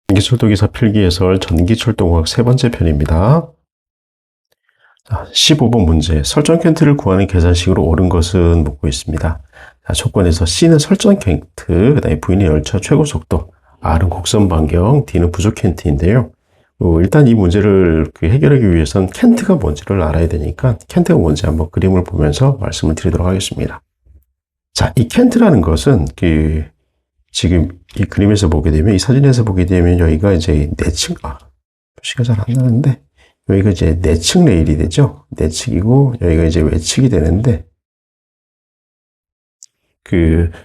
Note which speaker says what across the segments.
Speaker 1: 전기철도기사 필기해설 전기철도공학 세 번째 편입니다. 15번 문제. 설정 캔트를 구하는 계산식으로 옳은 것은 묻고 있습니다. 조건에서 C는 설정 캔트, 그 다음에 V는 열차 최고 속도, R은 곡선 반경, D는 부족 캔트인데요. 일단 이 문제를 해결하기 위해선 캔트가 뭔지를 알아야 되니까 캔트가 뭔지 한번 그림을 보면서 말씀을 드리도록 하겠습니다. 자, 이 캔트라는 것은 지금 이 그림에서 보게 되면, 이 사진에서 보게 되면 여기가 이제 내측, 표시가 잘 안 나는데, 여기가 이제 내측 레일이 되죠. 내측이고, 여기가 이제 외측이 되는데,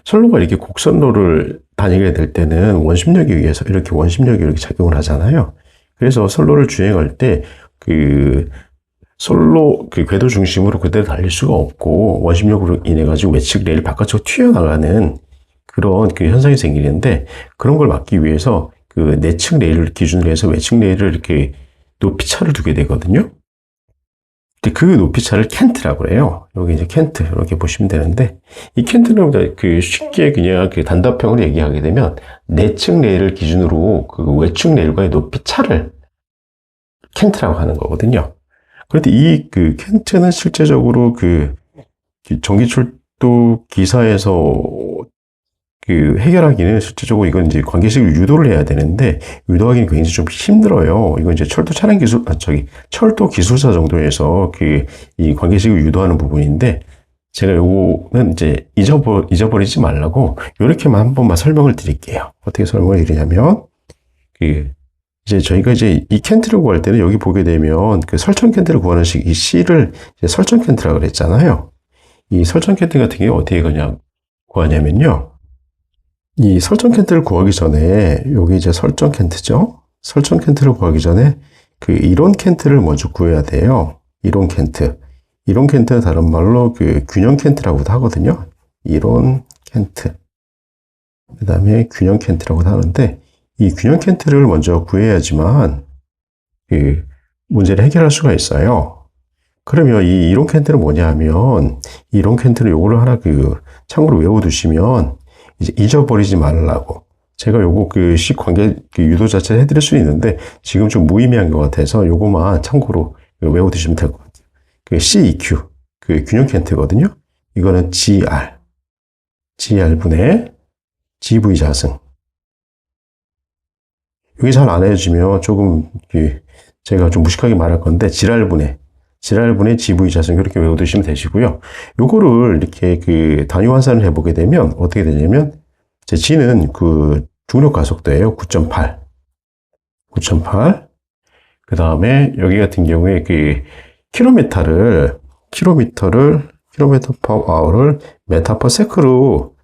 Speaker 1: 선로가 이렇게 곡선로를 다니게 될 때는 원심력에 의해서 이렇게 원심력이 이렇게 작용을 하잖아요. 그래서 선로를 주행할 때, 선로, 궤도 중심으로 그대로 달릴 수가 없고, 원심력으로 인해가지고 외측 레일 바깥으로 튀어나가는 그런 현상이 생기는데, 그런 걸 막기 위해서 내측 레일을 기준으로 해서 외측 레일을 이렇게 높이 차를 두게 되거든요. 그 높이 차를 캔트라고 해요. 여기 이제 캔트, 이렇게 보시면 되는데, 이 캔트는 쉽게 그냥 단답형으로 얘기하게 되면, 내측 레일을 기준으로 외측 레일과의 높이 차를 캔트라고 하는 거거든요. 그런데 이 캔트는 실제적으로 전기철도 기사에서 해결하기는 실제적으로 이건 이제 관계식을 유도를 해야 되는데, 유도하기는 굉장히 좀 힘들어요. 이건 이제 철도 차량 기술, 철도 기술사 정도에서 이 관계식을 유도하는 부분인데, 제가 요거는 이제 잊어버리지 말라고, 요렇게만 한 번만 설명을 드릴게요. 어떻게 설명을 드리냐면, 이제 저희가 이제 이 캔트를 구할 때는 여기 보게 되면 설정 캔트를 구하는 식, 이 C를 이제 설정 캔트라고 그랬잖아요. 이 설정 캔트 같은 게 어떻게 구하냐면요. 이 설정 캔트를 구하기 전에, 여기 이제 설정 캔트죠? 설정 캔트를 구하기 전에 이론 캔트를 먼저 구해야 돼요. 이론 캔트. 이론 캔트는 다른 말로 균형 캔트라고도 하거든요. 이론 캔트. 그 다음에 균형 캔트라고도 하는데, 이 균형 캔트를 먼저 구해야지만 문제를 해결할 수가 있어요. 그러면 이 이론 캔트는 뭐냐 하면, 이론 캔트는 요거를 하나 참고로 외워두시면, 이제 잊어버리지 말라고. 제가 요거 식 관계 유도 자체를 해드릴 수 있는데, 지금 좀 무의미한 것 같아서 요거만 참고로 외워두시면 될 것 같아요. CEQ, 균형 캔트거든요. 이거는 GR분의 GV 자승. 이게 잘 안 해주면 조금 제가 좀 무식하게 말할 건데, 지랄분의 GV 자승, 이렇게 외워두시면 되시고요. 요거를 이렇게 단위 환산을 해보게 되면 어떻게 되냐면, 제 G는 중력 가속도예요. 9.8. 그 다음에 여기 같은 경우에 킬로미터 퍼 아워를 메타 퍼 세크로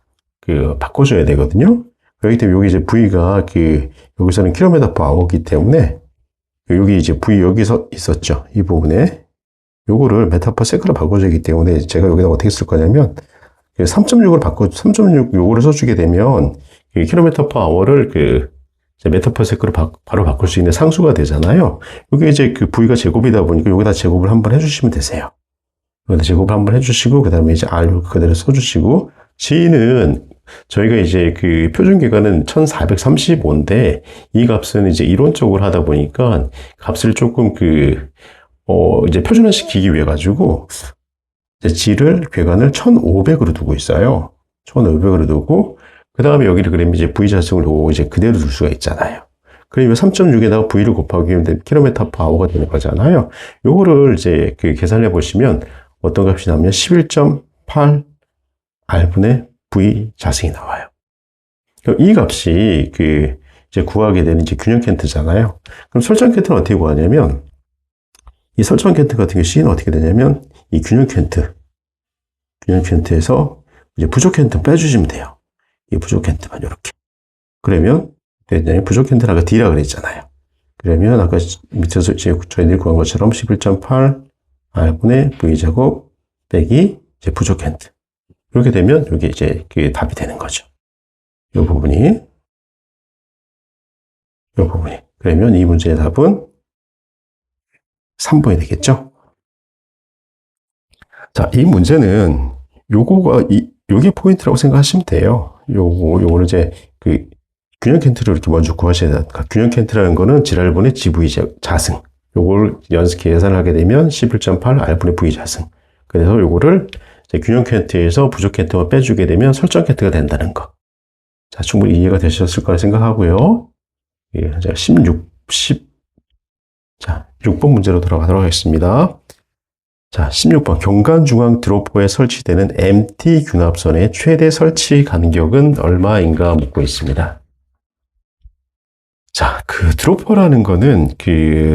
Speaker 1: 바꿔줘야 되거든요. 그렇기 때문에 여기 이제 V가 여기서는 킬로미터 퍼 아워이기 때문에, 여기 이제 V 여기서 있었죠. 이 부분에 요거를 메타 퍼 세크로 바꿔주기 때문에 제가 여기다 어떻게 쓸 거냐면 3.6 요거를 써주게 되면 킬로미터 퍼 아워를 메타 퍼 세크로 바로 바꿀 수 있는 상수가 되잖아요. 이게 이제 V가 제곱이다 보니까 여기다 제곱을 한번 해주시면 되세요. 여기다 제곱을 한번 해주시고, 그 다음에 이제 R 그대로 써주시고, G는 저희가 이제 표준 기관은 1435인데, 이 값은 이제 이론적으로 하다 보니까 값을 조금 이제 표준화 시키기 위해 가지고, G를 궤관을 1500으로 두고 있어요. 1500으로 두고, 그 다음에 여기를 그러면 이제 V 자승을 이제 그대로 둘 수가 있잖아요. 그러면 3.6에다가 V를 곱하기 위해 킬로미터 퍼 아워가 되는 거잖아요. 요거를 이제 계산해 보시면 어떤 값이 나오면 11.8 R분의 V 자승이 나와요. 이 값이 이제 구하게 되는 이제 균형 캔트잖아요. 그럼 설정 캔트는 어떻게 구하냐면, 이 설정 캔트 같은 경우 C는 어떻게 되냐면, 이 균형 캔트에서 이제 부족 캔트 빼주시면 돼요. 이 부족 캔트만 이렇게. 그러면 부족 캔트는 아까 D라 그랬잖아요. 그러면 아까 밑에서 저희들이 구한 것처럼 11.8 R분의 V제곱 빼기 이제 부족 캔트. 이렇게 되면 여기 이제 답이 되는 거죠. 이 부분이. 그러면 이 문제의 답은 3번이 되겠죠? 자, 이 문제는 요게 포인트라고 생각하시면 돼요. 요거를 이제 균형 캔트를 이렇게 먼저 구하셔야 돼요. 그러니까 균형 캔트라는 거는 질R분의 GV 자승. 요걸 연습 계산하게 되면 11.8 R분의 V 자승. 그래서 요거를 이제 균형 캔트에서 부족 캔트만 빼주게 되면 설정 캔트가 된다는 거. 자, 충분히 이해가 되셨을 거라 생각하고요. 예, 자, 6번 문제로 돌아가도록 하겠습니다. 자, 16번. 경관 중앙 드롭퍼에 설치되는 MT 균합선의 최대 설치 간격은 얼마인가 묻고 있습니다. 자, 그 드롭퍼라는 거는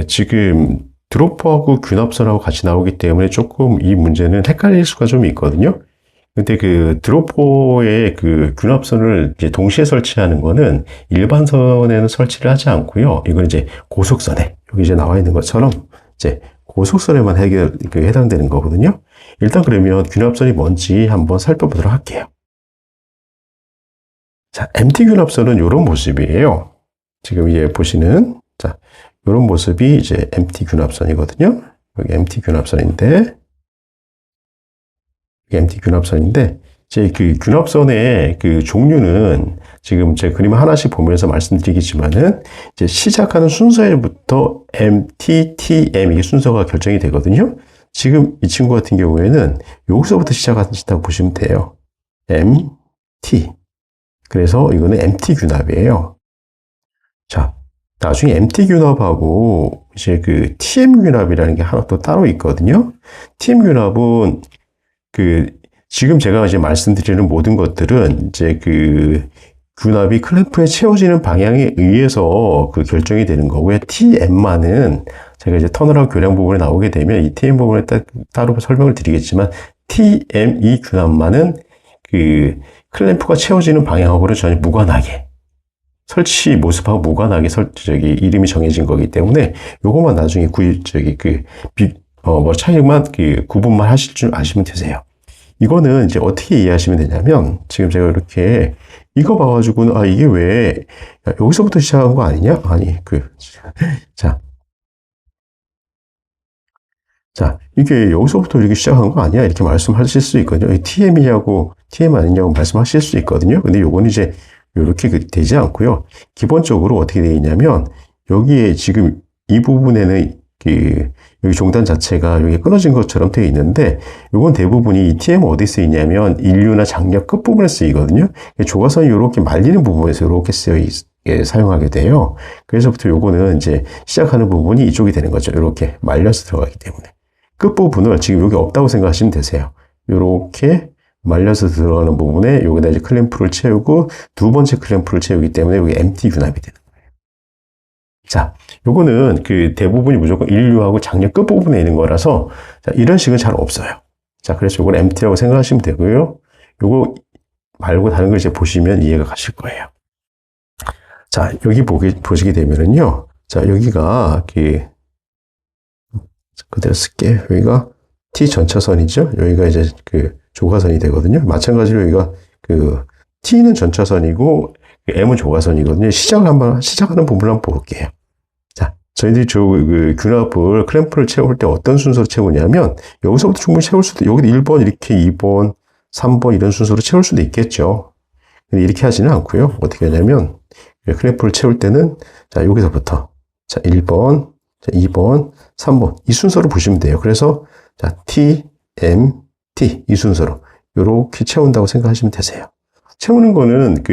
Speaker 1: 지금 드롭퍼하고 균합선하고 같이 나오기 때문에 조금 이 문제는 헷갈릴 수가 좀 있거든요. 근데 그 드롭퍼의 그 균합선을 이제 동시에 설치하는 거는 일반선에는 설치를 하지 않고요. 이건 이제 고속선에, 여기 이제 나와 있는 것처럼 이제 고속선에만 해당되는 거거든요. 일단 그러면 균합선이 뭔지 한번 살펴보도록 할게요. 자, MT 균합선은 이런 모습이에요. 지금 이제 보시는, 자, 이런 모습이 이제 MT 균합선이거든요. 여기 MT 균합선인데, 이제 그 균합선의 그 종류는 지금 제 그림 하나씩 보면서 말씀드리겠지만은, 이제 시작하는 순서에부터 MT, TM 이게 순서가 결정이 되거든요. 지금 이 친구 같은 경우에는 여기서부터 시작하신다고 보시면 돼요. MT. 그래서 이거는 MT 균합이에요. 자, 나중에 MT 균합하고 이제 그 TM 균합이라는 게 하나 또 따로 있거든요. TM 균합은 지금 제가 이제 말씀드리는 모든 것들은 이제 그 균합이 클램프에 채워지는 방향에 의해서 그 결정이 되는 거고요. TM만은 제가 이제 터널하고 교량 부분에 나오게 되면 이 TM 부분에 따로 설명을 드리겠지만 TM 이 균합만은 그 클램프가 채워지는 방향하고는 전혀 무관하게 설치 모습하고 무관하게 이름이 정해진 거기 때문에 요것만 나중에 차이만 구분만 하실 줄 아시면 되세요. 이거는 이제 어떻게 이해하시면 되냐면, 지금 제가 이렇게, 이거 봐가지고는, 아, 이게 왜, 여기서부터 시작한 거 아니냐? 아니, 이게 여기서부터 이렇게 시작한 거 아니야? 이렇게 말씀하실 수 있거든요. TM이냐고, TM 아니냐고 말씀하실 수 있거든요. 근데 요거는 이제, 이렇게 되지 않고요. 기본적으로 어떻게 되어 있냐면, 여기에 지금 이 부분에는 여기 종단 자체가 여기 끊어진 것처럼 되어 있는데, 이건 대부분이 이 TM 어디 쓰이냐면 인류나 장력 끝부분에 쓰이거든요. 조가선이 이렇게 말리는 부분에서 이렇게 사용하게 돼요. 그래서부터 요거는 이제 시작하는 부분이 이쪽이 되는 거죠. 이렇게 말려서 들어가기 때문에. 끝부분을 지금 여기 없다고 생각하시면 되세요. 이렇게 말려서 들어가는 부분에 여기다 이제 클램프를 채우고 두 번째 클램프를 채우기 때문에 여기 MT 균합이 되는 거예요. 자, 요거는 대부분이 무조건 인류하고 장력 끝부분에 있는 거라서, 자, 이런 식은 잘 없어요. 자, 그래서 요건 MT라고 생각하시면 되고요. 요거 말고 다른 걸 이제 보시면 이해가 가실 거예요. 자, 여기 보시게 되면은요. 자, 여기가, 그대로 쓸게. 여기가 T 전차선이죠. 여기가 이제 조가선이 되거든요. 마찬가지로 여기가 T는 전차선이고, M은 조가선이거든요. 시작하는 부분을 한번 볼게요. 자, 저희들이 균합을, 클램프를 채울 때 어떤 순서로 채우냐면, 여기서부터 충분히 채울 수도, 여기도 1번, 이렇게 2번, 3번 이런 순서로 채울 수도 있겠죠. 근데 이렇게 하지는 않고요. 어떻게 하냐면, 클램프를 채울 때는, 자, 여기서부터, 자, 1번, 자, 2번, 3번. 이 순서로 보시면 돼요. 그래서, 자, T, M, T. 이 순서로. 요렇게 채운다고 생각하시면 되세요. 채우는 거는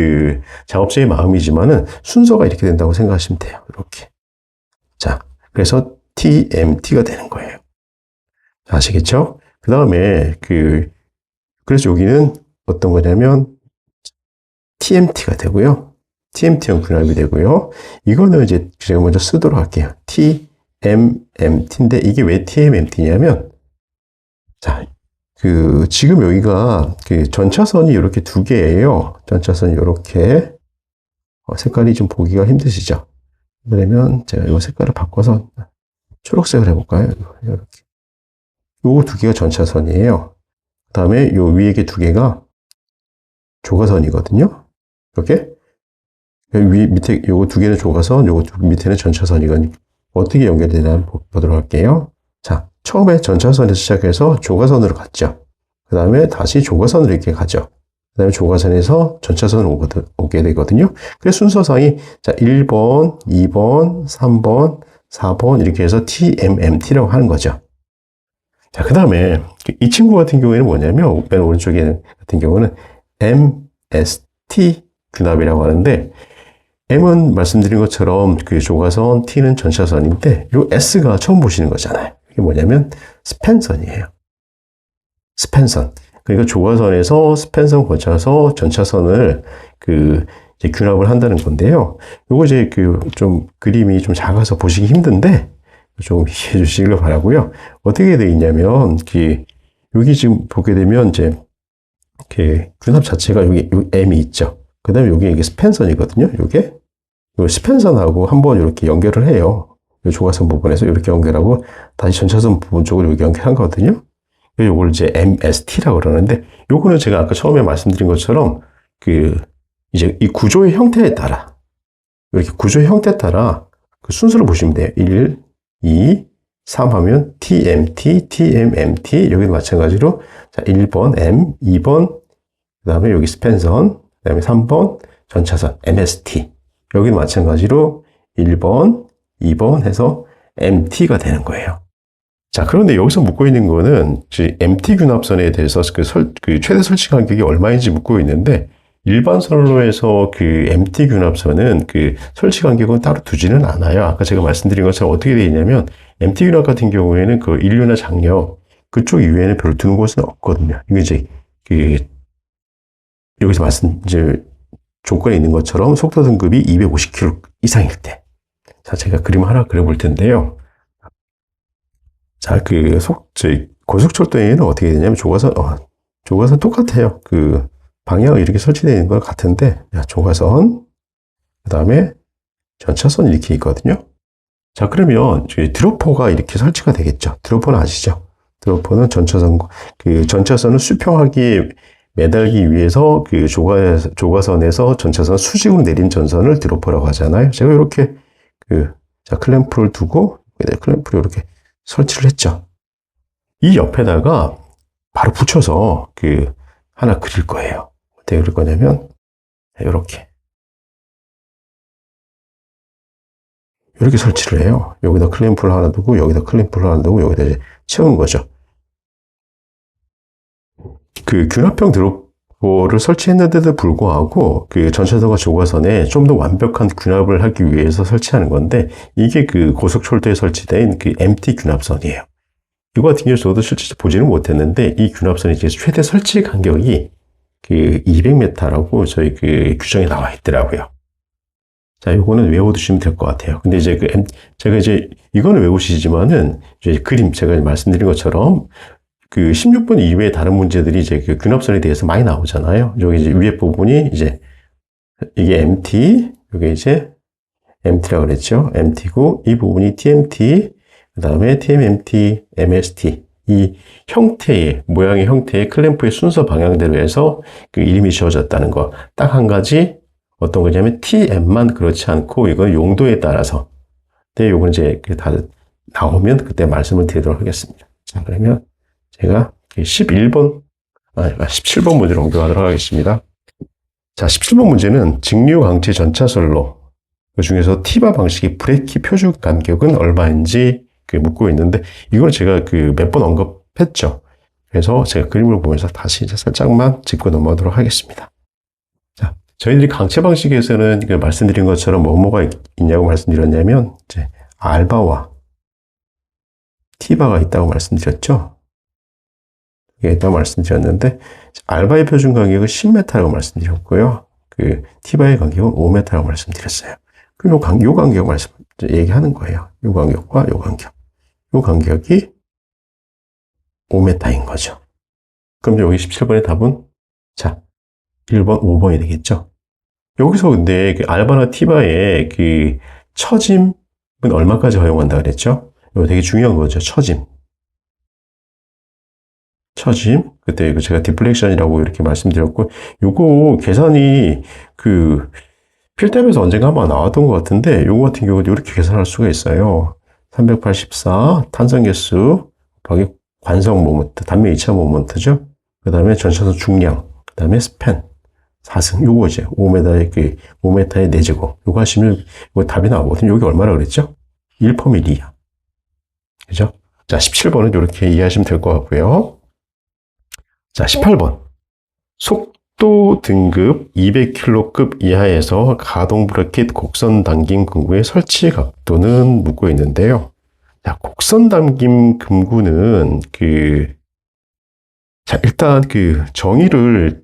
Speaker 1: 작업자의 마음이지만은 순서가 이렇게 된다고 생각하시면 돼요. 이렇게. 자, 그래서 TMT가 되는 거예요. 아시겠죠? 그 다음에 그래서 여기는 어떤 거냐면 TMT가 되고요. TMT형 균합이 되고요. 이거는 이제 제가 먼저 쓰도록 할게요. TMMT인데 이게 왜 TMMT냐면, 자, 지금 여기가 전차선이 이렇게 두 개예요. 전차선이 이렇게. 색깔이 좀 보기가 힘드시죠? 그러면 제가 이 색깔을 바꿔서 초록색을 해볼까요? 이렇게. 요 두 개가 전차선이에요. 그 다음에 요 위에 게 두 개가 조가선이거든요. 이렇게. 밑에 요거 두 개는 조가선, 요거 밑에는 전차선이거든요. 어떻게 연결되나 보도록 할게요. 자, 처음에 전차선에서 시작해서 조가선으로 갔죠. 그 다음에 다시 조가선으로 이렇게 가죠. 다음에 조가선에서 전차선으로 오게 되거든요. 그래서 순서상이, 자, 1번, 2번, 3번, 4번, 이렇게 해서 TMMT라고 하는 거죠. 자, 그 다음에 이 친구 같은 경우에는 뭐냐면, 맨 오른쪽에 같은 경우는 MST 균합이라고 하는데, M은 말씀드린 것처럼 그 조가선, T는 전차선인데, 이 S가 처음 보시는 거잖아요. 이게 뭐냐면 스팬선이에요. 스팬선. 그러니까 조가선에서 스팬선 거쳐서 전차선을 이제 균합을 한다는 건데요. 요거 이제 좀 그림이 좀 작아서 보시기 힘든데 좀 이해해 주시길 바라고요. 어떻게 되어 있냐면 여기 지금 보게 되면 이제 균합 자체가 여기 M이 있죠. 그다음에 여기 이게 스팬선이거든요. 요게 요 스팬선하고 한번 이렇게 연결을 해요. 요 조가선 부분에서 이렇게 연결하고 다시 전차선 부분 쪽으로 이렇게 연결한 거거든요. 요걸 이제 MST라고 그러는데, 요거는 제가 아까 처음에 말씀드린 것처럼 이제 이 구조의 형태에 따라, 이렇게 구조의 형태에 따라 그 순서를 보시면 돼요. 1, 2, 3 하면 TMT, TMMT, 여기도 마찬가지로, 자, 1번 M, 2번, 그 다음에 여기 스팬선, 그 다음에 3번 전차선, MST. 여기도 마찬가지로 1번, 2번 해서 MT가 되는 거예요. 자, 그런데 여기서 묻고 있는 거는 MT 균합선에 대해서 최대 설치 간격이 얼마인지 묻고 있는데, 일반 선로에서 MT 균합선은 설치 간격은 따로 두지는 않아요. 아까 제가 말씀드린 것처럼 어떻게 되어 있냐면, MT 균합 같은 경우에는 인류나 장력 그쪽 이외에는 별로 두는 곳은 없거든요. 이게 이제 여기서 이제 조건에 있는 것처럼 속도 등급이 250km 이상일 때. 자, 제가 그림 하나 그려볼 텐데요. 자, 고속철도에는 어떻게 되냐면, 조가선 똑같아요. 방향이 이렇게 설치되어 있는 건 같은데, 조가선, 그 다음에 전차선 이렇게 있거든요. 자, 그러면, 드로퍼가 이렇게 설치가 되겠죠. 드로퍼는 아시죠? 드로퍼는 전차선을 수평하게 매달기 위해서 조가선에서 전차선 수직으로 내린 전선을 드로퍼라고 하잖아요. 제가 이렇게, 클램프를 두고, 클램프를 이렇게 설치를 했죠. 이 옆에다가 바로 붙여서 하나 그릴 거예요. 어떻게 그릴 거냐면 이렇게 설치를 해요. 여기다 클램프를 하나 두고 여기다 클램프를 하나 두고 여기다 이제 채우는 거죠. 균합형 드로퍼를 설치했는데도 불구하고 전차선과 조가선에 좀 더 완벽한 균합을 하기 위해서 설치하는 건데, 이게 고속철도에 설치된 MT 균합선이에요. 이거 같은 경우 저도 실제 보지는 못했는데, 이 균합선이 이제 최대 설치 간격이 200m라고 저희 규정에 나와 있더라고요. 자, 요거는 외워두시면 될 것 같아요. 근데 이제 제가 이제 이거는 외우시지만은 이제 그림 제가 말씀드린 것처럼 16번 이외의 다른 문제들이 이제 균합선에 대해서 많이 나오잖아요. 여기 이제 위에 부분이 이제 이게 MT, 이게 이제 MT라고 그랬죠. MT고, 이 부분이 TMT, 그 다음에 TMMT, MST. 이 모양의 형태의 클램프의 순서 방향대로 해서 이름이 지어졌다는 거. 딱 한 가지, 어떤 거냐면 TM만 그렇지 않고, 이건 용도에 따라서. 근데 요건 이제 다 나오면 그때 말씀을 드리도록 하겠습니다. 자, 그러면 제가 17번 문제로 옮겨가도록 하겠습니다. 자, 17번 문제는 직류강체 전차선로, 그 중에서 T바 방식의 브레이크 표준 간격은 얼마인지 묻고 있는데, 이걸 제가 몇 번 언급했죠. 그래서 제가 그림을 보면서 다시 이제 살짝만 짚고 넘어가도록 하겠습니다. 자, 저희들이 강체 방식에서는 말씀드린 것처럼 뭐가 있냐고 말씀드렸냐면, 이제 알바와 T바가 있다고 말씀드렸죠. 이게 있다고 말씀드렸는데, 알바의 표준 간격은 10m라고 말씀드렸고요. T바의 간격은 5m라고 말씀드렸어요. 그럼 요 간격 얘기하는 거예요. 요 간격과 요 간격. 요 간격이 5m인 거죠. 그럼 여기 17번의 답은, 자, 1번, 5번이 되겠죠. 여기서 근데 알바나 T바의 처짐은 얼마까지 허용한다 그랬죠? 이거 되게 중요한 거죠. 처짐. 그때 제가 디플렉션이라고 이렇게 말씀드렸고, 요거 계산이 필답에서 언젠가 한번 나왔던 것 같은데, 요거 같은 경우도 이렇게 계산할 수가 있어요. 384 탄성 개수 곱하기 관성 모먼트, 단면 2차 모먼트죠. 그 다음에 전차선 중량 그 다음에 스팬 4승, 요거 이제 5m의 4제곱. 요거 하시면, 이거 답이 나오거든요. 여기 얼마나 그랬죠? 1%이야. 그죠? 자, 17번은 이렇게 이해하시면 될 것 같고요. 자, 18번. 속도 등급 200km급 이하에서 가동 브래킷 곡선 당김 금구의 설치 각도는 묻고 있는데요. 자, 곡선 당김 금구는 자, 일단 정의를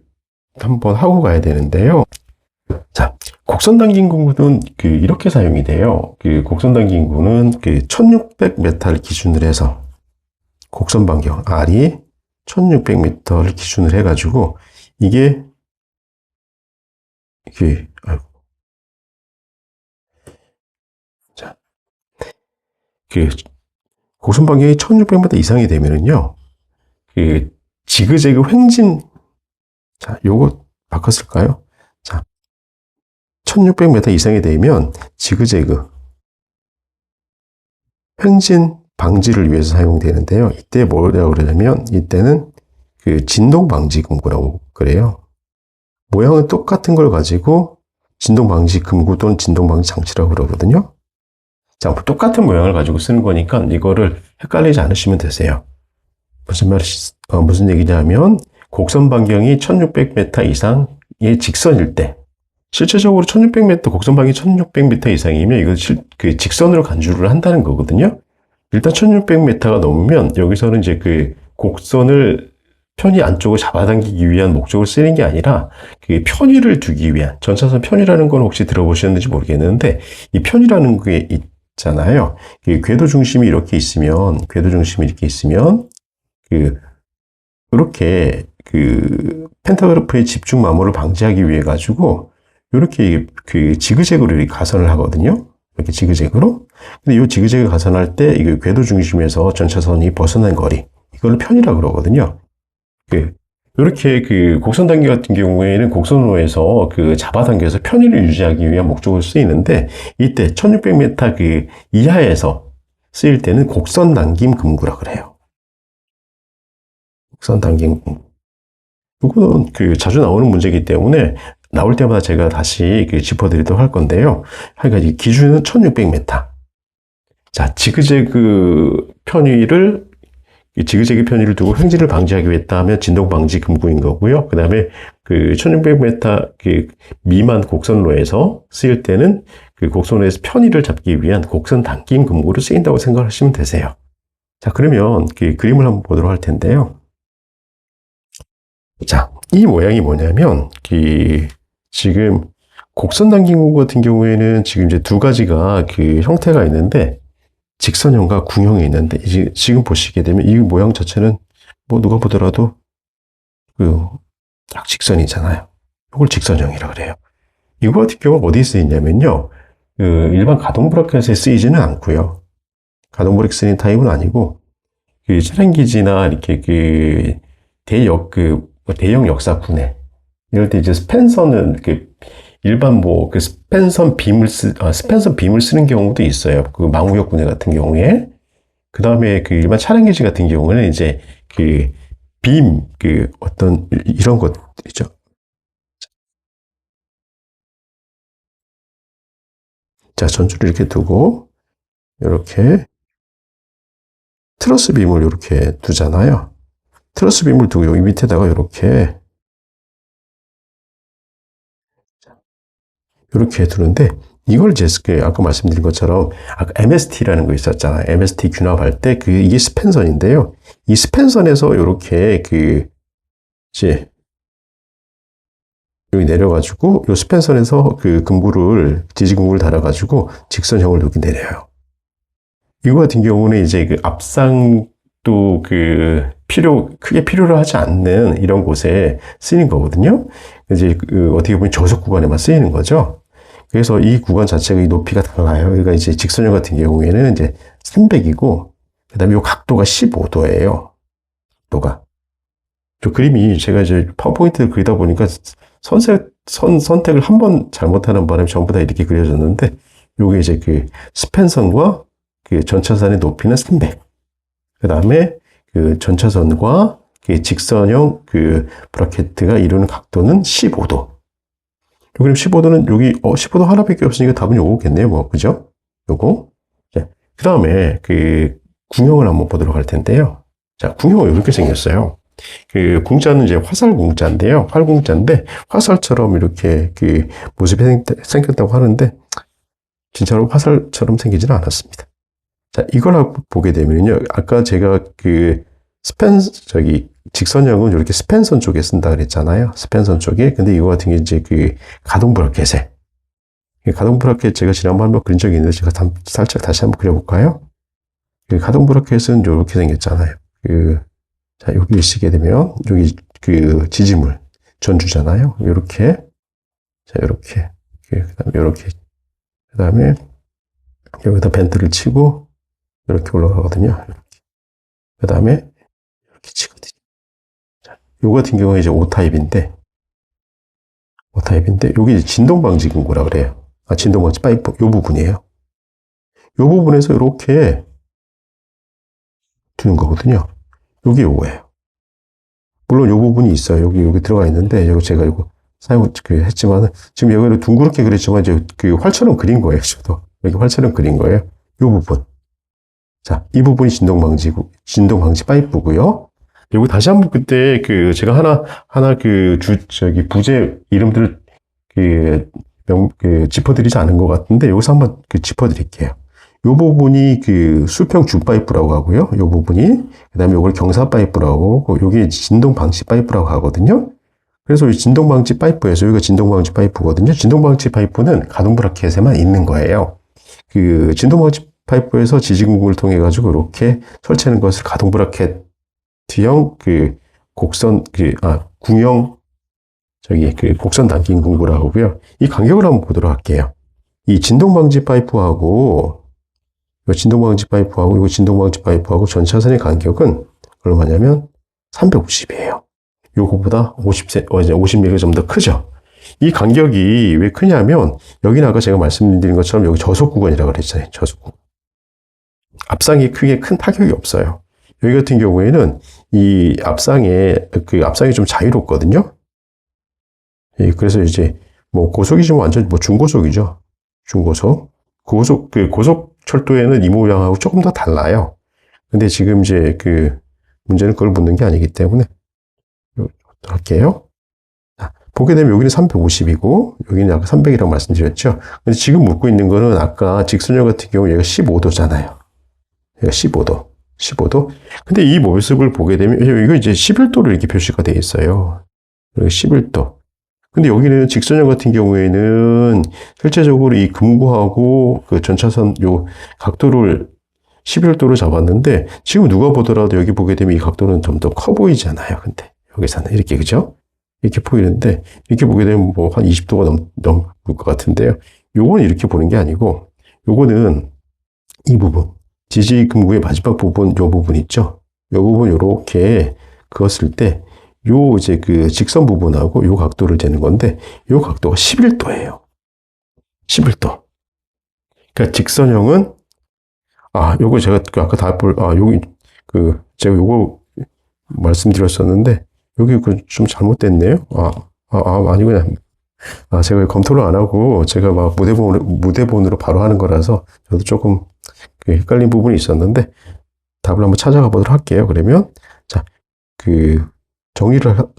Speaker 1: 한번 하고 가야 되는데요. 자, 곡선 당김 금구는 이렇게 사용이 돼요. 곡선 당김 금구는 1600m를 기준으로 해서 곡선 반경 R이 1600m를 기준으로 해가지고 이게 아이고. 자, 곡선 반경이 1600m 이상이 되면은요, 지그재그 횡진, 자, 요거 바꿨을까요? 자, 1600m 이상이 되면 지그재그 횡진 방지를 위해서 사용되는데요. 이때 뭐라고 그러냐면, 이때는 진동 방지 금구라고 그래요. 모양은 똑같은 걸 가지고 진동 방지 금구 또는 진동 방지 장치라고 그러거든요. 자, 똑같은 모양을 가지고 쓰는 거니까 이거를 헷갈리지 않으시면 되세요. 무슨 얘기냐면, 곡선 반경이 1600m 이상의 직선일 때, 실제적으로 1600m, 곡선 반경이 1600m 이상이면 이거 직선으로 간주를 한다는 거거든요. 일단 1600m가 넘으면 여기서는 이제 곡선을 편의 안쪽을 잡아당기기 위한 목적으로 쓰는 게 아니라 편의를 두기 위한, 전차선 편의라는 건 혹시 들어보셨는지 모르겠는데, 이 편의라는 게 있잖아요. 궤도 중심이 이렇게 있으면 이렇게 펜타그래프의 집중 마모를 방지하기 위해 가지고 이렇게 지그재그로 가선을 하거든요. 이렇게 지그재그로. 근데 이 지그재그 가선할 때 이 궤도 중심에서 전차선이 벗어난 거리, 이걸 편이라고 그러거든요. 이렇게 곡선 단계 같은 경우에는 곡선호에서 잡아당겨서 편의를 유지하기 위한 목적으로 쓰이는데, 이때 1600m 이하에서 쓰일 때는 곡선 당김 금구라 그래요. 곡선 당김 금구. 이거는 자주 나오는 문제이기 때문에 나올 때마다 제가 다시 짚어드리도록 할 건데요. 하여간 기준은 1600m. 자, 지그재그 편의를 두고 횡진을 방지하기 위해 했다면 진동 방지 금구인 거고요. 그 다음에 1600m 미만 곡선로에서 쓰일 때는 곡선로에서 편의를 잡기 위한 곡선 당김 금구로 쓰인다고 생각하시면 되세요. 자, 그러면 그림을 한번 보도록 할 텐데요. 자, 이 모양이 뭐냐면, 지금 곡선 당김 금구 같은 경우에는 지금 이제 두 가지가 형태가 있는데, 직선형과 궁형이 있는데, 지금 보시게 되면 이 모양 자체는 뭐 누가 보더라도 딱 직선이잖아요. 이걸 직선형이라고 그래요. 이거 같은 경우는 어디에 쓰이냐면요, 일반 가동 브래킷에 쓰이지는 않고요. 가동 브레이크 쓰는 타입은 아니고, 차량기지나 이렇게 대형 역사 분해 이럴 때 이제 스펜서는 일반 스펜선 빔을 쓰는 경우도 있어요. 망우역 분해 같은 경우에. 그 다음에 일반 차량기지 같은 경우는 이제 빔, 어떤 이런 것들이죠. 자, 전주를 이렇게 두고 이렇게 트러스 빔을 이렇게 두잖아요. 트러스 빔을 두고 여기 밑에다가 이렇게 두는데, 이걸 이제 아까 말씀드린 것처럼 아까 MST라는 거 있었잖아요. MST 균합할 때 이게 스펜선인데요. 이 스펜선에서 이렇게 이제 여기 내려가지고 이 스펜선에서 지지금구를 달아가지고 직선형을 여기 내려요. 이거 같은 경우는 이제 앞상도 크게 필요로 하지 않는 이런 곳에 쓰이는 거거든요. 이제 어떻게 보면 저속 구간에만 쓰이는 거죠. 그래서 이 구간 자체가 이 높이가 달라요. 그러니까 이제 직선형 같은 경우에는 이제 300이고, 그 다음에 이 각도가 15도예요. 각도가. 저 그림이 제가 이제 파워포인트를 그리다 보니까 선택을 한 번 잘못하는 바람에 전부 다 이렇게 그려졌는데, 요게 이제 스팬선과 전차선의 높이는 300. 그 다음에 전차선과 그 직선형 그 브라켓가 이루는 각도는 15도. 그럼 15도는 여기 15도 하나밖에 없으니까 답은 요거겠네요. 뭐 그죠? 요거. 자, 그다음에 그 궁형을 한번 보도록 할 텐데요. 자, 궁형은 이렇게 생겼어요. 그 궁자는 이제 화살 궁자인데요. 활궁자인데 화살처럼 이렇게 그 모습이 생겼다고 하는데 진짜로 화살처럼 생기지는 않았습니다. 자, 이걸 보게 되면요. 아까 제가 그 직선형은 이렇게 스팬선 쪽에 쓴다 그랬잖아요. 스팬선 쪽에. 근데 이거 같은 게 이제 그 가동 브라켓에. 가동 브라켓 제가 지난번 한번 그린 적이 있는데 제가 살짝 다시 한번 그려볼까요? 그 가동 브라켓은 이렇게 생겼잖아요. 자, 여기 쓰게 되면 여기 그 지지물 전주잖아요. 이렇게. 자, 이렇게. 그다음에 이렇게. 그다음에 여기다 벤트를 치고 이렇게 올라가거든요. 이렇게. 그다음에 이렇게 치거든요. 자, 요 같은 경우에 이제 O 타입인데 여기 진동 방지 금고라 그래요. 진동 방지 파이프 요 부분이에요. 요 부분에서 이렇게 두는 거거든요. 여기 요거예요. 물론 요 부분이 있어요. 여기 들어가 있는데 여기 제가 이거 사용을 했지만은 지금 여기를 둥그렇게 그렸지만 이제 그 활처럼 그린 거예요. 저도 여기 활처럼 그린 거예요. 요 부분. 자, 이 부분이 진동 방지 파이프고요. 여기 다시 한번 그때 그 제가 하나 그 부재 이름들을 짚어드리지 않은 것 같은데 여기서 한번 짚어드릴게요. 요 부분이 그 수평 줄 파이프라고 하고요. 요 부분이 그다음에 요걸 경사 파이프라고 하고 요게 진동 방지 파이프라고 하거든요. 그래서 이 진동 방지 파이프에서 여기가 진동 방지 파이프거든요. 진동 방지 파이프는 가동 브라켓에만 있는 거예요. 그 진동 방지 파이프에서 지지궁을 통해 가지고 이렇게 설치하는 것을 가동 브라켓형 궁형 곡선 당긴 궁구라고 하고요. 이 간격을 한번 보도록 할게요. 이 진동 방지 파이프하고 이 진동 방지 파이프하고 전차선의 간격은 얼마냐면 350이에요. 요거보다 50mm 좀 더 크죠. 이 간격이 왜 크냐면 여기는 아까 제가 말씀드린 것처럼 여기 저속 구간이라고 그랬잖아요. 저속 구간. 앞상에 크게 큰 타격이 없어요. 여기 같은 경우에는 이 앞상이 좀 자유롭거든요. 그래서 이제 뭐 고속이지만 완전 뭐 중고속이죠. 중고속. 고속 철도에는 이 모양하고 조금 더 달라요. 근데 지금 이제 문제는 그걸 묻는 게 아니기 때문에 할게요. 자, 보게 되면 여기는 350이고 여기는 아까 300이라고 말씀드렸죠. 근데 지금 묻고 있는 거는 아까 직선형 같은 경우 얘가 15도잖아요. 얘가 15도. 근데 이 모습을 보게 되면 이거 이제 11도로 이렇게 표시가 되어 있어요. 여기 11도. 근데 여기는 직선형 같은 경우에는 실제적으로 이 금고하고 그 전차선 요 각도를 11도로 잡았는데 지금 누가 보더라도 여기 보게 되면 이 각도는 좀 더 커 보이잖아요. 근데 여기서는 이렇게 그죠? 이렇게 보이는데 이렇게 보게 되면 뭐 한 20도가 넘을 것 같은데요. 요거는 이렇게 보는 게 아니고 요거는 이 부분 지지 금고의 마지막 부분 요 부분 있죠? 요 부분 요렇게 그었을 때 요 이제 그 직선 부분하고 요 각도를 재는 건데 요 각도가 11도예요. 11도. 그러니까 직선형은 요거 제가 아까 여기 제가 요거 말씀드렸었는데 여기 좀 잘못됐네요. 아니구나. 제가 검토를 안 하고 제가 막 무대본으로 바로 하는 거라서 저도 조금 헷갈린 부분이 있었는데 답을 한번 찾아가 보도록 할게요. 그러면 자,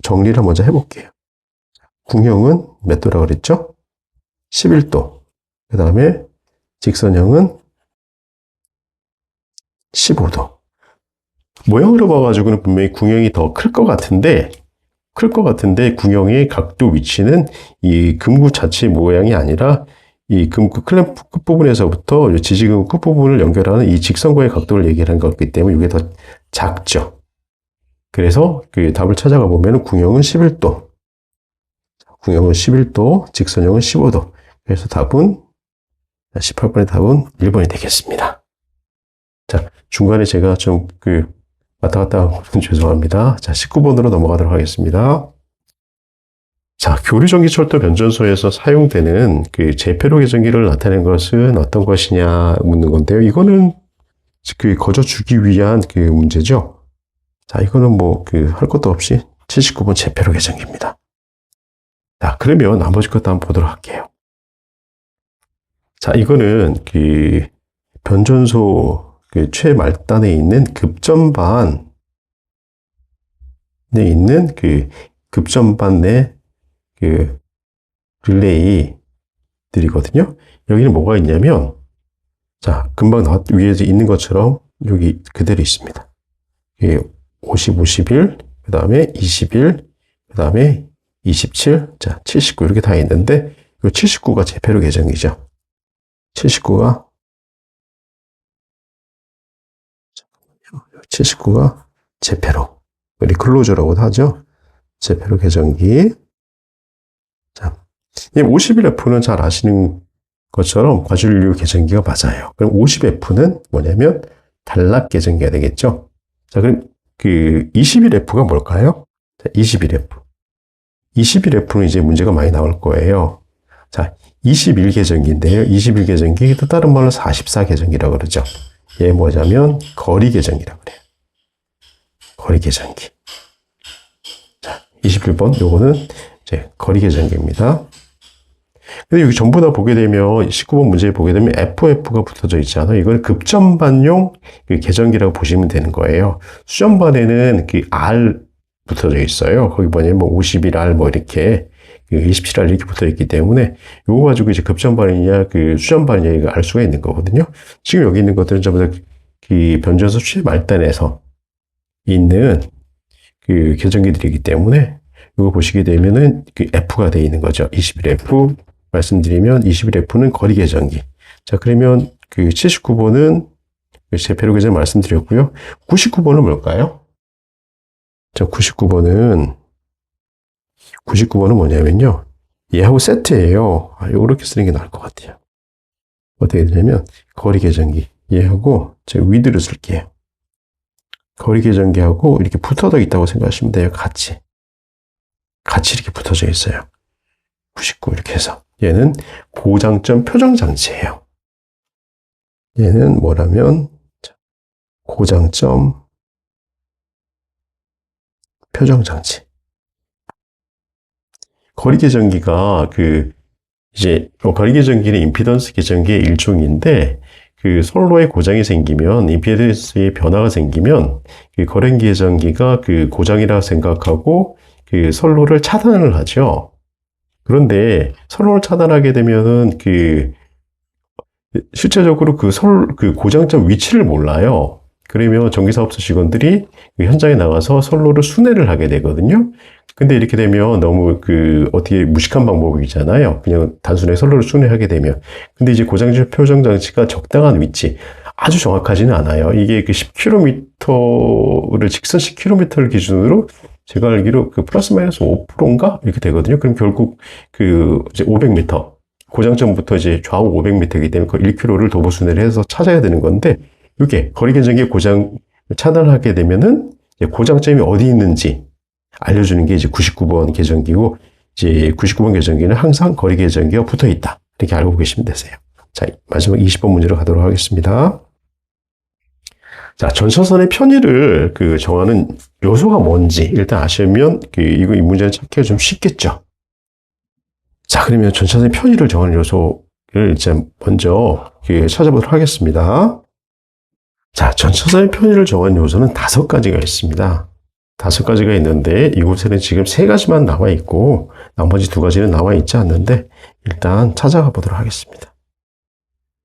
Speaker 1: 정리를 먼저 해볼게요. 궁형은 몇 도라고 그랬죠? 11도. 그 다음에 직선형은 15도. 모양으로 봐가지고는 분명히 궁형이 더 클 것 같은데 궁형의 각도 위치는 이 금구 자체 모양이 아니라 이 금구 클램프 끝부분에서부터 지지금 끝부분을 연결하는 이 직선과의 각도를 얘기하는 거기 때문에 이게 더 작죠. 그래서 답을 찾아가 보면 궁형은 11도. 직선형은 15도. 그래서 답은 18번의 답은 1번이 되겠습니다. 자, 중간에 제가 좀 왔다 갔다 한 건 죄송합니다. 자, 19번으로 넘어가도록 하겠습니다. 자, 교류전기철도 변전소에서 사용되는 제폐로 계전기를 나타내는 것은 어떤 것이냐 묻는 건데요. 이거는 거저 주기 위한 문제죠. 자, 이거는 뭐, 할 것도 없이 79번 제페로 계정기입니다. 자, 그러면 나머지 것도 한번 보도록 할게요. 자, 이거는 변전소 최말단에 있는 급전반에 있는 급전반 내 릴레이들이거든요. 여기는 뭐가 있냐면, 자, 금방 위에 있는 것처럼 여기 그대로 있습니다. 50, 51, 그 다음에 21, 그 다음에 27, 자, 79 이렇게 다 있는데, 이 79가 제페로 계정이죠. 79가 제페로, 리클로저라고도 하죠. 제페로 계정기. 자, 이 51F는 잘 아시는 것처럼 과실류 계정기가 맞아요. 그럼 50F는 뭐냐면 단락 계정기가 되겠죠. 자, 그럼 21F가 뭘까요? 자, 21F. 21F는 이제 문제가 많이 나올 거예요. 자, 21계정기인데요. 21계정기, 또 다른 말로 44계정기라고 그러죠. 얘 뭐냐면 거리 계정기라고 그래요. 거리 계정기. 자, 21번 요거는 이제 거리 계정기입니다. 근데 여기 전부 다 보게 되면 19번 문제 보게 되면 FF가 붙어져 있잖아요. 이걸 급전반용 계정기라고 보시면 되는 거예요. 수전반에는 R 붙어져 있어요. 거기 뭐냐면 51R 뭐 이렇게 27R 이렇게 붙어 있기 때문에 요거 가지고 이제 급전반이냐 수전반이냐 이거 알 수가 있는 거거든요. 지금 여기 있는 것들은 전부 다 변전소 최말단에서 있는 계정기들이기 때문에 이거 보시게 되면은 F가 되어 있는 거죠. 21F 말씀드리면 21F는 거리 계정기. 자, 그러면 79번은 제페로 계정 말씀드렸고요. 99번은 뭘까요? 자, 99번은 뭐냐면요. 얘하고 세트예요. 이렇게 쓰는 게 나을 것 같아요. 어떻게 되냐면 거리 계정기 얘하고 제가 위드를 쓸게요. 거리 계정기하고 이렇게 붙어져 있다고 생각하시면 돼요. 같이 이렇게 붙어져 있어요. 99 이렇게 해서 얘는 고장점 표정 장치예요. 얘는 뭐라면 고장점 표정 장치. 거리 계정기가 이제 거리 계정기는 임피던스 계정기의 일종인데 선로에 고장이 생기면 임피던스의 변화가 생기면 거리 계정기가 고장이라고 생각하고 선로를 차단을 하죠. 그런데 선로를 차단하게 되면은 실제적으로 고장점 위치를 몰라요. 그러면 전기사업소 직원들이 현장에 나가서 선로를 순회를 하게 되거든요. 근데 이렇게 되면 너무 어떻게 무식한 방법이잖아요. 그냥 단순하게 선로를 순회하게 되면. 근데 이제 고장점 표정 장치가 적당한 위치, 아주 정확하지는 않아요. 이게 10km를 직선 10km를 기준으로 제가 알기로 플러스 마이너스 5%인가? 이렇게 되거든요. 그럼 결국 이제 500m, 고장점부터 이제 좌우 500m이기 때문에 그 1km를 도보 순회를 해서 찾아야 되는 건데, 이게 거리 계정기 고장 차단을 하게 되면은 이제 고장점이 어디 있는지 알려주는 게 이제 99번 계정기고, 이제 99번 계정기는 항상 거리 계정기가 붙어 있다. 이렇게 알고 계시면 되세요. 자, 마지막 20번 문제로 가도록 하겠습니다. 자, 전차선의 편의를 정하는 요소가 뭔지 일단 아시면 이 문제는 찾기가 좀 쉽겠죠. 자, 그러면 전차선의 편의를 정하는 요소를 이제 먼저 찾아보도록 하겠습니다. 자, 전차선의 편의를 정하는 요소는 5가지가 있습니다. 5가지가 있는데 이곳에는 지금 3가지만 나와 있고 나머지 2가지는 나와 있지 않는데 일단 찾아가 보도록 하겠습니다.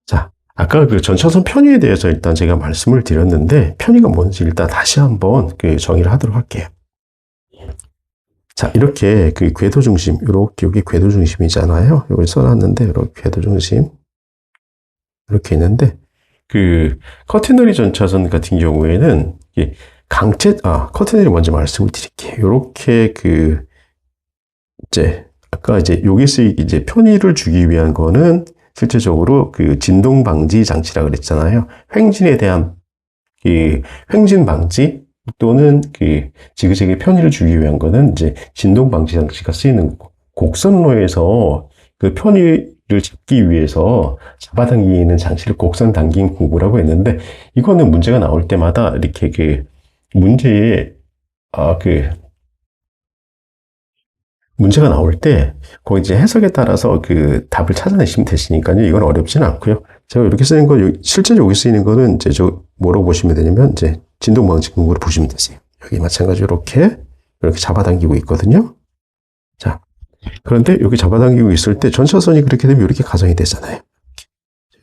Speaker 1: 자, 아까 전차선 편의에 대해서 일단 제가 말씀을 드렸는데 편의가 뭔지 일단 다시 한번 정의를 하도록 할게요. 자, 이렇게 궤도 중심, 이렇게 여기 궤도 중심이잖아요. 여기 써놨는데 이렇게 궤도 중심 이렇게 있는데 커티너리 전차선 같은 경우에는 커티너리 먼저 말씀을 드릴게요. 이렇게 이제 아까 이제 여기서 이제 편의를 주기 위한 거는 실제적으로 진동 방지 장치라 그랬잖아요. 횡진에 대한 횡진 방지 또는 지그재그의 편의를 주기 위한 거는 이제 진동 방지 장치가 쓰이는 거고, 곡선로에서 편의를 잡기 위해서 잡아당기는 장치를 곡선 당긴 공구라고 했는데, 이거는 문제가 나올 때마다 이렇게 문제에, 문제가 나올 때, 거기 이제 해석에 따라서 그 답을 찾아내시면 되시니까요. 이건 어렵진 않고요. 제가 이렇게 쓰는 거, 실제 여기 쓰이는 거는 이제 뭐라고 보시면 되냐면, 이제 진동방지 근거로 보시면 되세요. 여기 마찬가지로 이렇게 잡아당기고 있거든요. 자, 그런데 여기 잡아당기고 있을 때 전차선이 그렇게 되면 이렇게 가성이 되잖아요.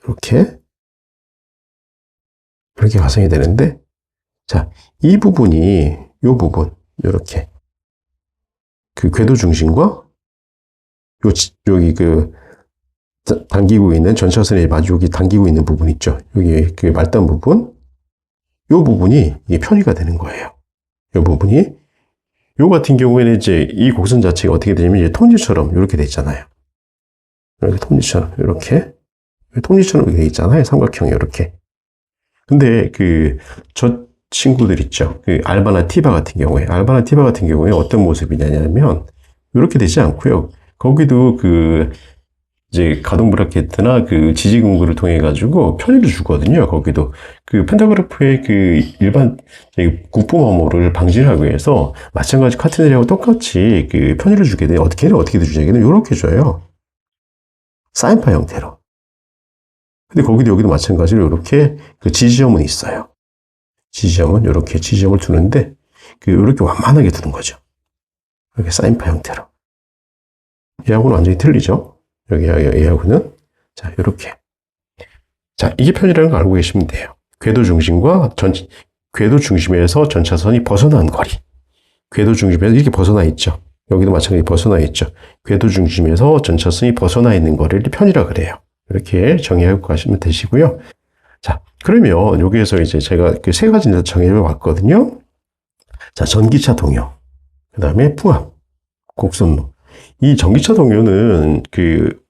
Speaker 1: 이렇게 가성이 되는데, 자, 이 부분이, 요 부분, 이렇게 그 궤도 중심과 여기 당기고 있는 전차선의 마주기 당기고 있는 부분 있죠. 여기 그 말단 부분, 요 부분이 이게 편의가 되는 거예요. 요 부분이 요 같은 경우에는 이제 이 곡선 자체가 어떻게 되냐면 이제 톱니처럼 이렇게 돼 있잖아요. 이렇게 톱니처럼 이렇게 돼 있잖아요. 삼각형이 이렇게. 근데 저 친구들 있죠. 알바나 티바 같은 경우에 어떤 모습이냐면 이렇게 되지 않고요. 거기도 이제 가동 브라켓이나 지지 근구를 통해 가지고 편의를 주거든요. 거기도 펜타그래프의 일반 국부 마모를 방지하기 위해서 마찬가지 카테나리하고 똑같이 편의를 주게 돼요. 어떻게 주냐기는 이렇게 줘요. 사인파 형태로. 근데 거기도 여기도 마찬가지로 이렇게 지지점은 있어요. 지지점은 이렇게 지지점을 두는데 이렇게 완만하게 두는 거죠. 이렇게 사인파 형태로. 얘하고는 완전히 틀리죠. 얘하고는 자 이렇게. 자 이게 편이라는 걸 알고 계시면 돼요. 궤도 중심에서 전차선이 벗어난 거리. 궤도 중심에서 이렇게 벗어나 있죠. 여기도 마찬가지로 벗어나 있죠. 궤도 중심에서 전차선이 벗어나 있는 거리를 편이라 그래요. 이렇게 정의하고 가시면 되시고요. 자, 그러면 여기에서 이제 제가 세 가지 정의를 왔거든요. 자, 전기차 동요. 그 다음에 풍압, 곡선로. 이 전기차 동요는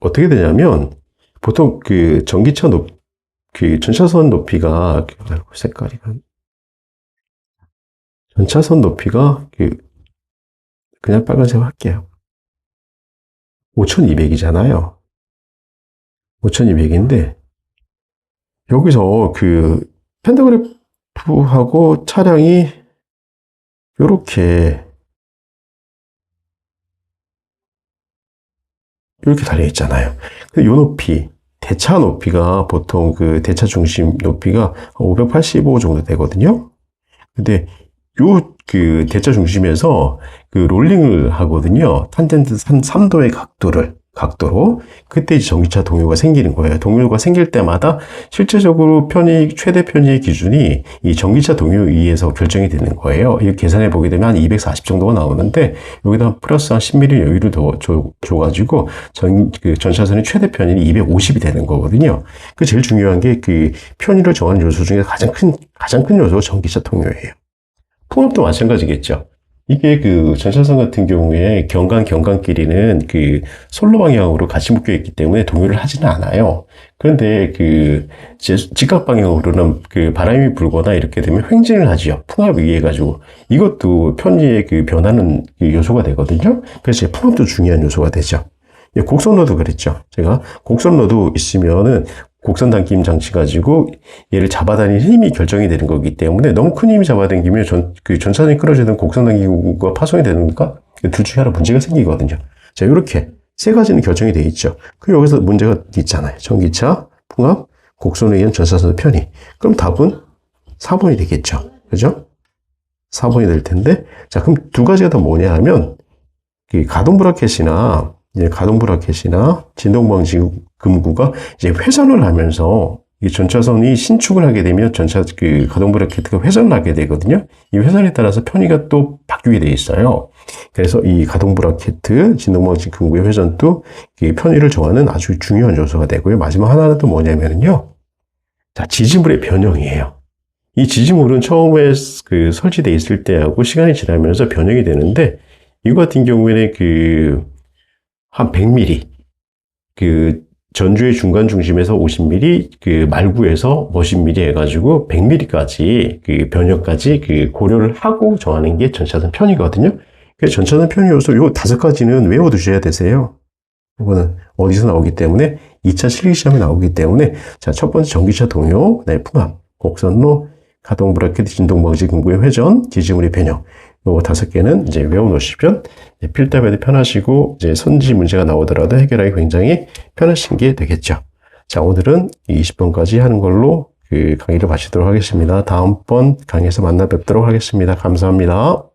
Speaker 1: 어떻게 되냐면 보통 전차선 높이가 전차선 높이가 그냥 빨간색 할게요. 5200이잖아요. 5200인데 여기서 펜타그래프하고 차량이 이렇게 달려 있잖아요. 이 높이, 대차 높이가 보통 대차 중심 높이가 585 정도 되거든요. 근데 대차 중심에서 롤링을 하거든요. 탄젠트 3도의 각도로. 그때 이제 전기차 동요가 생기는 거예요. 동요가 생길 때마다 실제적으로 최대 편의의 기준이 이 전기차 동요에 의해서 결정이 되는 거예요. 이거 계산해 보게 되면 한 240 정도가 나오는데 여기다 플러스 한 10mm 여유를 더 줘가지고 전차선의 최대 편의는 250이 되는 거거든요. 제일 중요한 게 편의를 정하는 요소 중에 가장 큰 요소가 전기차 동요예요. 풍압도 마찬가지겠죠. 이게 전차선 같은 경우에 경간끼리는 솔로 방향으로 같이 묶여 있기 때문에 동요를 하지는 않아요. 그런데 직각 방향으로는 바람이 불거나 이렇게 되면 횡진을 하지요. 풍압에 의해 가지고. 이것도 편의의 변하는 요소가 되거든요. 그래서 풍압도 중요한 요소가 되죠. 곡선로도 그랬죠. 제가 곡선로도 있으면은 곡선 당김 장치 가지고 얘를 잡아당기는 힘이 결정이 되는 거기 때문에 너무 큰 힘이 잡아당기면 전차선이 끌어지는 곡선 당기구가 파손이 되는가? 둘 중에 하나 문제가 생기거든요. 자, 이렇게 세 가지는 결정이 되어 있죠. 여기서 문제가 있잖아요. 전기차, 풍압, 곡선에 의한 전차선의 편의. 그럼 답은 4번이 되겠죠. 그죠? 4번이 될 텐데, 자, 그럼 두 가지가 더 뭐냐 하면, 가동 브라켓이나 진동방지 금구가 이제 회전을 하면서 이 전차선이 신축을 하게 되면 가동 브라켓가 회전을 하게 되거든요. 이 회전에 따라서 편의가 또 바뀌게 돼 있어요. 그래서 이 가동 브라켓, 진동방지 금구의 회전도 편의를 정하는 아주 중요한 요소가 되고요. 마지막 하나는 또 뭐냐면요. 자, 지지물의 변형이에요. 이 지지물은 처음에 설치되어 있을 때하고 시간이 지나면서 변형이 되는데, 이거 같은 경우에는 한 100mm, 전주의 중간 중심에서 50mm, 말구에서 50mm 해가지고 100mm까지 변형까지 고려를 하고 정하는 게 전차선 편이거든요. 그래서 전차선 편의 요소 요 5가지는 외워두셔야 되세요. 이거는 어디서 나오기 때문에 2차 실기시험에 나오기 때문에 자, 첫 번째 전기차 동요, 그다음에 풍압, 곡선로, 가동 브래킷, 진동 방지, 금고의 회전, 기지물의 변형. 요 5개는 이제 외워놓으시면 필답에도 편하시고 이제 선지 문제가 나오더라도 해결하기 굉장히 편하신 게 되겠죠. 자, 오늘은 20번까지 하는 걸로 그 강의를 마치도록 하겠습니다. 다음번 강의에서 만나 뵙도록 하겠습니다. 감사합니다.